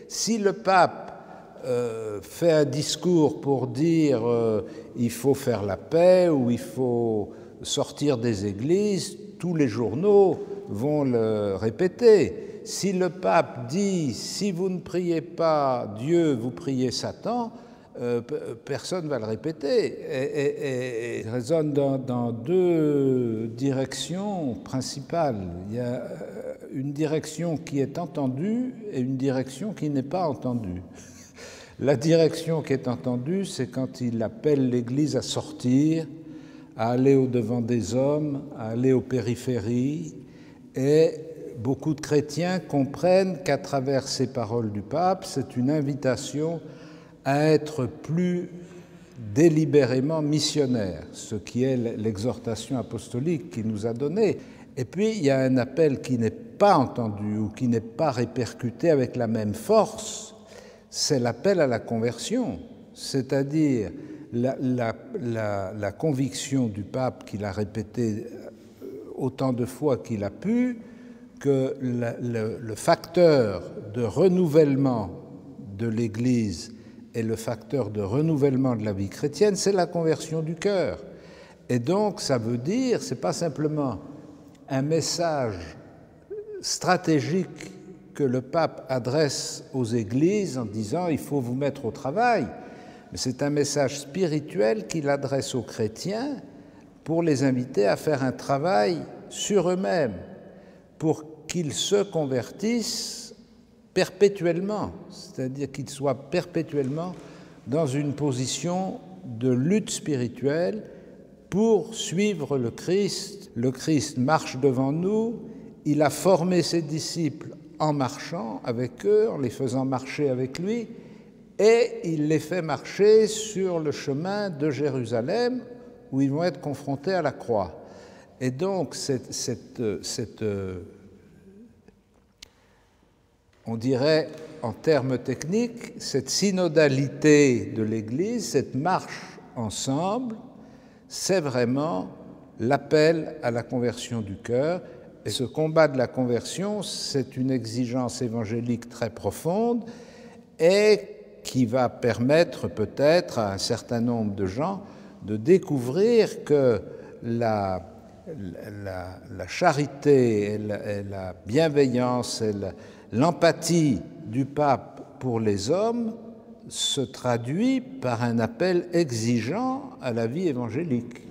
Si le pape fait un discours pour dire il faut faire la paix ou il faut sortir des églises, tous les journaux vont le répéter. Si le pape dit si vous ne priez pas Dieu, vous priez Satan, personne ne va le répéter. Et il résonne dans deux directions principales. Il y a une direction qui est entendue et une direction qui n'est pas entendue. La direction qui est entendue, c'est quand il appelle l'Église à sortir, à aller au-devant des hommes, à aller aux périphéries, et beaucoup de chrétiens comprennent qu'à travers ces paroles du pape, c'est une invitation à être plus délibérément missionnaire, ce qui est l'exhortation apostolique qu'il nous a donnée. Et puis, il y a un appel qui n'est pas entendu ou qui n'est pas répercuté avec la même force, c'est l'appel à la conversion, c'est-à-dire la conviction du pape qu'il a répété autant de fois qu'il a pu, que le facteur de renouvellement de l'Église et le facteur de renouvellement de la vie chrétienne, c'est la conversion du cœur. Et donc, ça veut dire, c'est pas simplement un message stratégique que le pape adresse aux églises en disant « il faut vous mettre au travail », mais c'est un message spirituel qu'il adresse aux chrétiens pour les inviter à faire un travail sur eux-mêmes, pour qu'ils se convertissent perpétuellement, c'est-à-dire qu'ils soient perpétuellement dans une position de lutte spirituelle pour suivre le Christ. Le Christ marche devant nous, il a formé ses disciples en marchant avec eux, en les faisant marcher avec lui, et il les fait marcher sur le chemin de Jérusalem où ils vont être confrontés à la croix. Et donc, on dirait en termes techniques, cette synodalité de l'Église, cette marche ensemble, c'est vraiment l'appel à la conversion du cœur. Et ce combat de la conversion, c'est une exigence évangélique très profonde et qui va permettre peut-être à un certain nombre de gens de découvrir que la charité et la bienveillance et l'empathie du pape pour les hommes se traduit par un appel exigeant à la vie évangélique.